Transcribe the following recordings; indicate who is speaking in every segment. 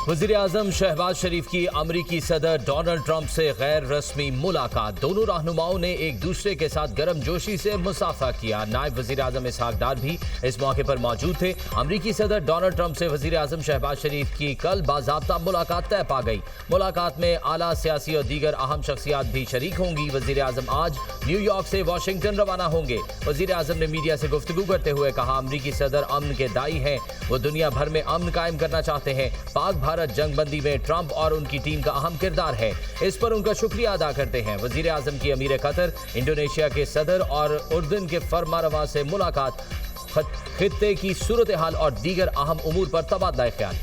Speaker 1: वज़ीर-ए-आज़म शहबाज शरीफ की अमरीकी सदर डोनाल्ड ट्रंप से गैर रस्मी मुलाकात। दोनों रहनुमाओं ने एक दूसरे के साथ गर्मजोशी से मुसाफा किया। नायब वज़ीर-ए-आज़म इसहाक डार भी इस मौके पर मौजूद थे। अमरीकी सदर डोनाल्ड ट्रंप से वज़ीर-ए-आज़म शहबाज शरीफ की कल बाज़ाब्ता मुलाकात तय पा गई। मुलाकात में आला सियासी और दीगर अहम शख्सियात भी शरीक होंगी। वज़ीर-ए-आज़म आज न्यूयॉर्क से वाशिंगटन रवाना होंगे। वज़ीर-ए-आज़म ने मीडिया से गुफ्तगू करते हुए कहा, अमरीकी सदर अमन के दाई हैं। वो दुनिया भर में अमन कायम करना चाहते हैं। पाक भारत जंगबंदी में ट्रंप और उनकी टीम का अहम किरदार है। इस पर उनका शुक्रिया अदा करते हैं। वज़ीर-ए-आज़म की अमीर कतर, इंडोनेशिया के सदर और उर्दन के फरमारवा से मुलाकात, खित्ते की सूरत हाल और दीगर अहम उमूर पर तबादला ख्याल।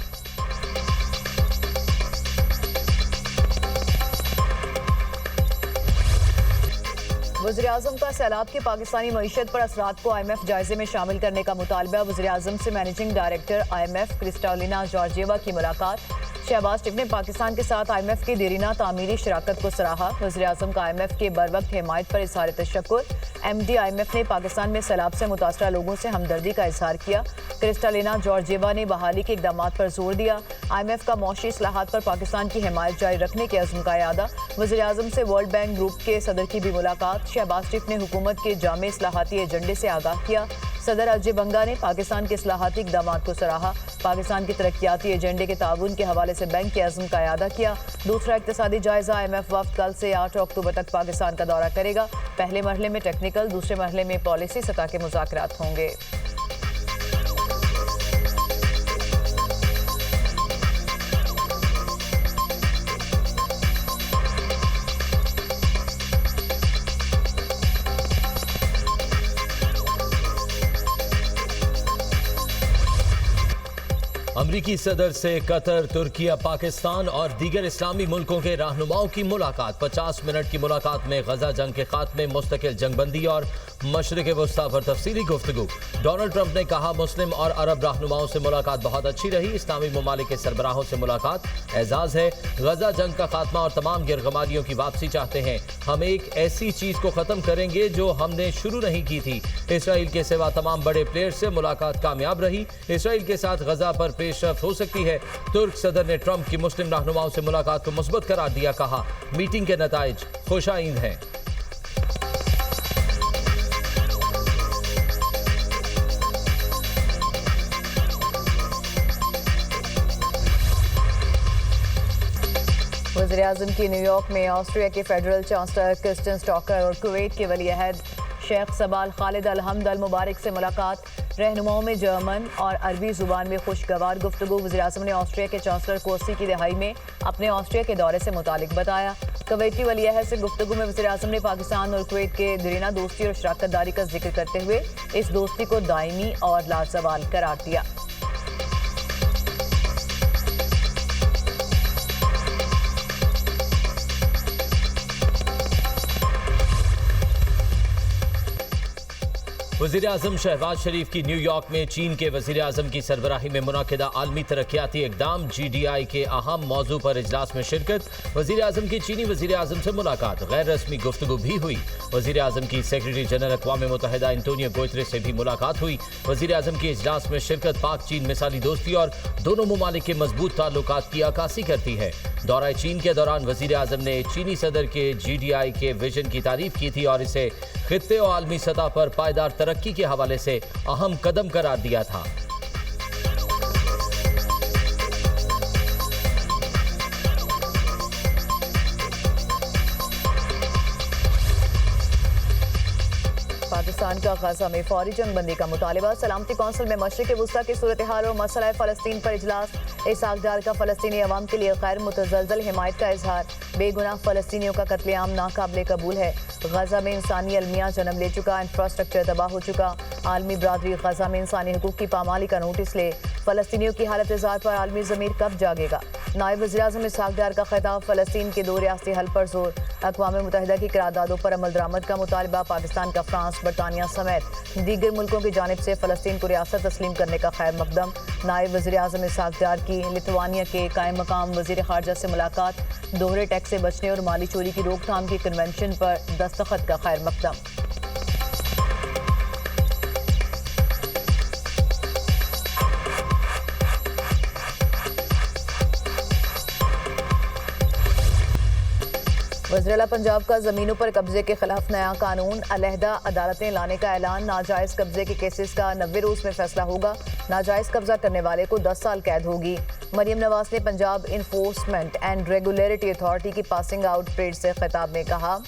Speaker 2: वज़ीर-ए-आज़म का सैलाब के पाकिस्तानी मईशत पर असरात को IMF जायजे में शामिल करने का मुतालबा। वज़ीर-ए-आज़म से managing director IMF Kristalina Georgieva की मुलाकात। शहबाज शरीफ ने पाकिस्तान के साथ IMF की देरीना तामीरी शराकत को सराहा। वज़ीर-ए-आज़म का IMF के बरवक्त हिमायत पर इज़हार तशक्कुर। MD IMF ने पाकिस्तान में सैलाब से मुतासरा लोगों से हमदर्दी का इज़हार किया। क्रिस्टालिना जॉर्जिएवा ने बहाली के इक़दाम पर जोर दिया। IMF का मौशी इस्लाहात पर पाकिस्तान की हिमायत जारी रखने के अज़्म का यादा। वज़ीर-ए-आज़म से वर्ल्ड बैंक ग्रुप के सदर की भी मुलाकात। शहबाज शरीफ ने हुकूमत के जामे इस्लाहाती एजेंडे से आगाह किया। सदर अजय बंगा ने पाकिस्तान के इस्लाहाती इक़दाम को सराहा। पाकिस्तान के तरक्याती एजेंडे के ताउन के हवाले से बैंक के अज़्म का यादा किया। दूसरा इक़्तिसादी जायज़ा। IMF वफ़द कल से 8 अक्टूबर तक पाकिस्तान का दौरा करेगा। पहले मरहले में टेक्निकल, दूसरे मरहले में पॉलिसी सतह के मुज़ाकरात होंगे।
Speaker 1: अमरीकी सदर से कतर, तुर्किया, पाकिस्तान और दीगर इस्लामी मुल्कों के रहनुमाओं की मुलाकात। 50 मिनट की मुलाकात में गजा जंग के खात्मे, मुस्तकिल जंगबंदी और मशरिक़ वस्ता पर तफसीली गुफ्तगू। डोनाल्ड ट्रंप ने कहा, मुस्लिम और अरब रहनुमाओं से मुलाकात बहुत अच्छी रही। इस्लामी ममालिक के सरबराहों से मुलाकात एजाज़ है। गजा जंग का खात्मा और तमाम गिरगमारियों की वापसी चाहते हैं। हम एक ऐसी चीज़ को ख़त्म करेंगे जो हमने शुरू नहीं की थी। इसराइल के सिवा तमाम बड़े प्लेयर्स से मुलाकात कामयाब रही। इसराइल के साथ गजा पर पेशरफ्त हो सकती है। तुर्क सदर ने ट्रंप की मुस्लिम रहनुमाओं से मुलाकात को मुस्बत करार दिया। कहा, मीटिंग के नताइज खुशाइंद हैं।
Speaker 2: वज़ीर-ए-आज़म की न्यूयॉर्क में ऑस्ट्रिया के फेडरल चांसलर क्रिस्टियन स्टॉकर और कुवैत के वली अहद शेख सबाल खालिद अल-हमद अल-मुबारक से मुलाकात। रहनुमाओं में जर्मन और अरबी ज़ुबान में खुशगवार गुफ्तगू। वज़ीर-ए-आज़म ने ऑस्ट्रिया के चांसलर को 80 की दहाई में अपने ऑस्ट्रिया के दौरे से मुतालिक बताया। कुवैती वली अहद से गुफ्तगू में वज़ीर-ए-आज़म ने पाकिस्तान और कुवैत के दरीना दोस्ती और शराकत दारी का जिक्र करते हुए इस दोस्ती को दायमी और लाज़वाल करार दिया।
Speaker 1: वज़ीर-ए-आज़म शहबाज शरीफ की न्यूयॉर्क में चीन के वज़ीर-ए-आज़म की सरबराही में मुनक़िदा आलमी तरक्याती इक़दाम GDI के अहम मौजू पर इजलास में शिरकत। वज़ीर-ए-आज़म की चीनी वज़ीर-ए-आज़म से मुलाकात, गैर रस्मी गुफ्तगू भी हुई। वज़ीर-ए-आज़म की सेक्रेटरी जनरल अक़वाम मुत्तहिदा एंटोनियो गुतेरेस से भी मुलाकात हुई। वज़ीर-ए-आज़म की इजलास में शिरकत पाक चीन मिसाली दोस्ती और दोनों ममालिक के मजबूत ताल्लुकात की अक्कासी करती है। दौरा चीन के दौरान वज़ीर-ए-आज़म ने चीनी सदर के GDI के विजन की तारीफ की थी और इसे खित्ते और आलमी सतह पर पायदार तरक्की के हवाले से अहम कदम करार दिया था।
Speaker 2: पाकिस्तान का गजा में फौरी जंगबंदी का मुतालबा। सलामती कौंसिल में मशरिक़ वस्ता की सूरत हाल और मसला फ़लस्तीन पर इजलास। इसहाक डार का फ़लस्तीनी अवाम के लिए गैर मुतज़लज़ल हिमायत का इजहार। बेगुनाह फ़लस्तीनियों का कत्लेआम नाकाबिले कबूल है। गजा में इंसानी अलमिया जन्म ले चुका, इंफ्रास्ट्रक्चर तबाह हो चुका। आलमी बरादरी गजा में इंसानी हुकूक की पामाली का नोटिस ले। फ़लस्तीनियों की हालत इज़हार पर आलमी ज़मीर कब जागेगा। नायब वज़ीर-ए-आज़म इसहाक डार का खिताब। फ़लस्तीन के दो रियासती हल पर जोर। अक़वाम मुत्तहिदा की करारदादों पर अमल दरामद का मुतालबा। पाकिस्तान का फ्रांस, बरतानिया समेत दीगर मुल्कों की जानिब से फ़लस्तीन को रियासत तस्लीम करने का खैर मकदम। नायब वज़ीर-ए-आज़म इसहाक डार की लिथुआनिया के कायम मकाम वज़ीर ख़ारजा से मुलाकात। दोहरे टैक्स से बचने और माली चोरी की रोकथाम की कन्वेंशन पर दस्तखत का खैर मकदम। वज़ीर-ए-आला पंजाब का जमीनों पर कब्जे के खिलाफ नया कानून, अलहदा अदालतें लाने का ऐलान। नाजायज कब्जे के केसेस का 90 रोज में फैसला होगा। नाजायज कब्जा करने वाले को 10 साल कैद होगी। मरियम नवाज ने Punjab enforcement and regulatory authority की पासिंग आउट परेड से खिताब में कहा,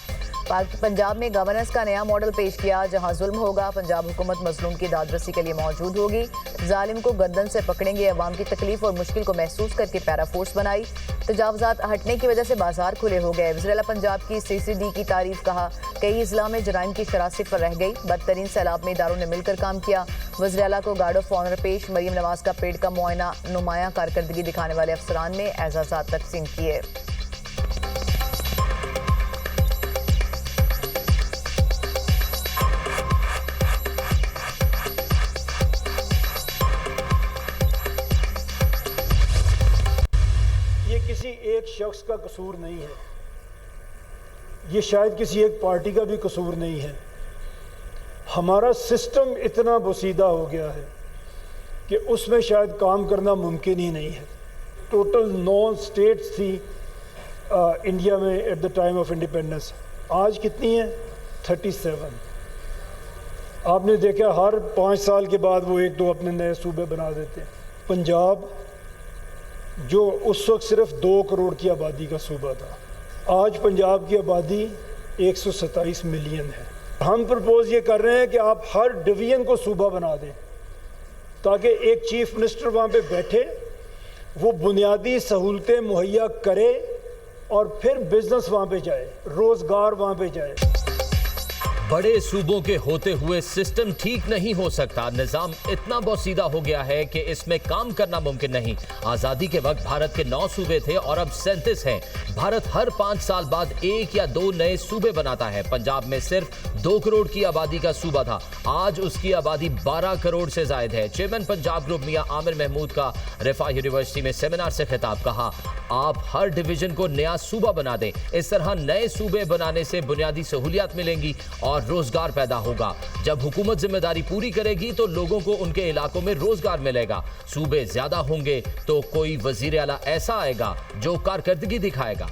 Speaker 2: पंजाब में गवर्नेंस का नया मॉडल पेश किया, जहां जुल्म होगा पंजाब हुकूमत मजलूम की दादरसी के लिए मौजूद होगी। जालिम को गर्दन से पकड़ेंगे, अवाम की तकलीफ और मुश्किल को महसूस करके पैरा फोर्स बनाई। तजावजात हटने की वजह से बाजार खुले हो गए। वज़ीर-ए-आला पंजाब की CCD की तारीफ, कहा कई अजला में जराइम की शरह सिफर रह गई, बदतरीन सैलाब में इदारों ने मिलकर काम किया। वज़ीर-ए-आला को गार्ड ऑफ ऑनर पेश। मरियम नवाज का पेड़ का मुआयना, नुमाया कारकर्दगी दिखाने वाले अफसरान ने एजाज़ात तकसीम किए।
Speaker 3: किसी एक शख्स का कसूर नहीं है, ये शायद किसी एक पार्टी का भी कसूर नहीं है। हमारा सिस्टम इतना बोसीदा हो गया है कि उसमें शायद काम करना मुमकिन ही नहीं है। टोटल 9 स्टेट्स थी इंडिया में at the time of independence, आज कितनी है? 37। आपने देखा हर 5 साल के बाद वो 1-2 अपने नए सूबे बना देते हैं। पंजाब जो उस वक्त सिर्फ 2 करोड़ की आबादी का सूबा था, आज पंजाब की आबादी 127 मिलियन है। हम प्रपोज ये कर रहे हैं कि आप हर डिवीजन को सूबा बना दें ताकि एक चीफ मिनिस्टर वहाँ पे बैठे, वो बुनियादी सहूलतें मुहैया करे और फिर बिजनेस वहाँ पे जाए, रोज़गार वहाँ पे जाए।
Speaker 1: बड़े सूबों के होते हुए सिस्टम ठीक नहीं हो सकता। निजाम इतना बोसीदा हो गया है कि इसमें काम करना मुमकिन नहीं। आजादी के वक्त भारत के 9 सूबे थे और अब 37 हैं। भारत हर 5 साल बाद 1 या 2 नए सूबे बनाता है। पंजाब में सिर्फ 2 करोड़ की आबादी का सूबा था, आज उसकी आबादी 12 करोड़ से जायद है। चेयरमैन पंजाब ग्रुप मियां आमिर महमूद का रिफा यूनिवर्सिटी में सेमिनार से खिताब, कहा आप हर डिवीजन को नया सूबा बना दें। इस तरह नए सूबे बनाने से बुनियादी सहूलियात मिलेंगी और रोजगार पैदा होगा। जब हुकूमत जिम्मेदारी पूरी करेगी तो लोगों को उनके इलाकों में रोजगार मिलेगा। सूबे ज्यादा होंगे तो कोई वजीर आला ऐसा आएगा जो कारकर्दगी दिखाएगा।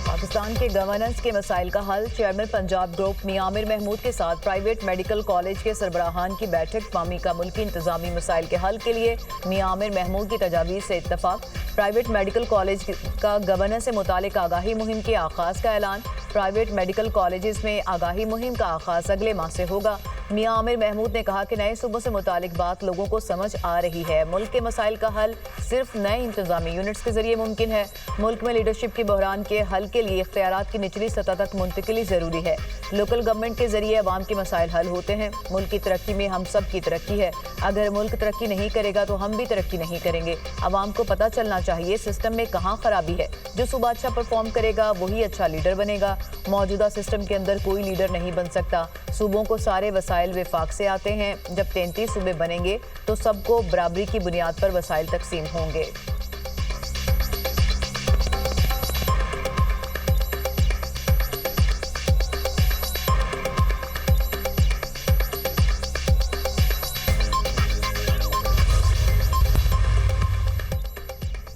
Speaker 2: पाकिस्तान के गवर्नेंस के मसाइल का हल, चेयरमैन पंजाब ग्रुप मियां आमिर महमूद के साथ प्राइवेट मेडिकल कॉलेज के सरबराहान की बैठक। कौमी का मुल्की इंतजामी मसाइल के हल के लिए मियां आमिर महमूद की तजावीज़ से इत्तफाक। प्राइवेट मेडिकल कॉलेज का गवर्नेंस से मुतालिक आगाही मुहिम के आगाज का ऐलान। प्राइवेट मेडिकल कॉलेजेस में आगाही मुहिम का आगाज अगले माह से होगा। मियां आमिर महमूद ने कहा कि नए सूबों से मुतालिक बात लोगों को समझ आ रही है। मुल्क के मसाइल का हल सिर्फ नए इंतजामी यूनिट्स के जरिए मुमकिन है। मुल्क में लीडरशिप के बहरान के हल के लिए इख्तियारात की निचली सतह तक मुंतकिली जरूरी है। लोकल गवर्नमेंट के जरिए अवाम के मसाइल हल होते हैं। मुल्क की तरक्की में हम सब की तरक्की है। अगर मुल्क तरक्की नहीं करेगा तो हम भी तरक्की नहीं करेंगे। अवाम को पता चलना चाहिए सिस्टम में कहाँ खराबी है। जो सूबा अच्छा परफॉर्म करेगा वही अच्छा लीडर बनेगा। मौजूदा सिस्टम के अंदर कोई लीडर नहीं बन सकता। सूबों को सारे वसाइल विफाक से आते हैं। जब 33 सूबे बनेंगे तो सबको बराबरी की बुनियाद पर वसाइल तकसीम होंगे।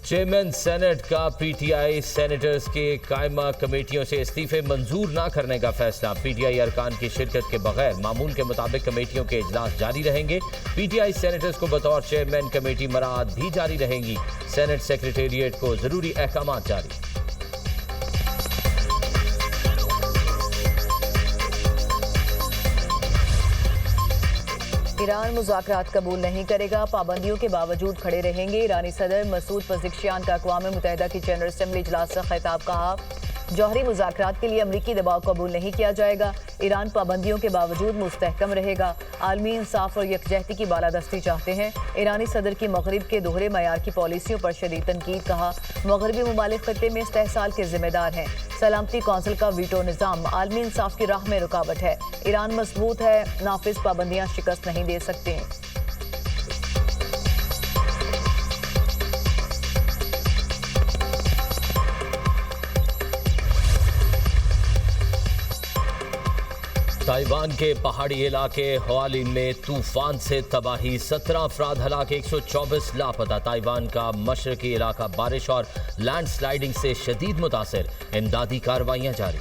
Speaker 1: चेयरमैन सेनेट का पीटीआई सेनेटर्स के कायमा कमेटियों से इस्तीफे मंजूर न करने का फैसला। पीटीआई अरकान की शिरकत के बगैर मामूल के मुताबिक कमेटियों के इजलास जारी रहेंगे। पीटीआई सेनेटर्स को बतौर चेयरमैन कमेटी मराद भी जारी रहेंगी। सेनेट सेक्रेटेरिएट को जरूरी अहकामात जारी।
Speaker 2: ईरान मुज़ाकरात कबूल नहीं करेगा, पाबंदियों के बावजूद खड़े रहेंगे। ईरानी सदर मसूद पज़ेश्कियान का अक़वाम मुत्तहिदा की जनरल असम्बली इजलास से खिताब, कहा जौहरी मुज़ाकरात के लिए अमरीकी दबाव कबूल नहीं किया जाएगा। ईरान पाबंदियों के बावजूद मुस्तहकम रहेगा। आलमी इंसाफ और यकजहती की बालादस्ती चाहते हैं। ईरानी सदर की मगरिब के दोहरे मयार की पॉलिसियों पर शदीद तनकीद, कहा मगरबी ममालिक खत्ते में इस्तेहसाल के जिम्मेदार हैं। सलामती कौंसिल का वीटो निज़ाम आलमी इंसाफ की राह में रुकावट है। ईरान मजबूत है, नाफिज पाबंदियाँ शिकस्त नहीं दे सकते।
Speaker 1: ताइवान के पहाड़ी इलाके हुआलिन में तूफान से तबाही, 17 अफराद हलाक, 124 लापता। ताइवान का मशरकी इलाका बारिश और लैंडस्लाइडिंग से शदीद मुतासिर, इमदादी कार्रवाइयां जारी।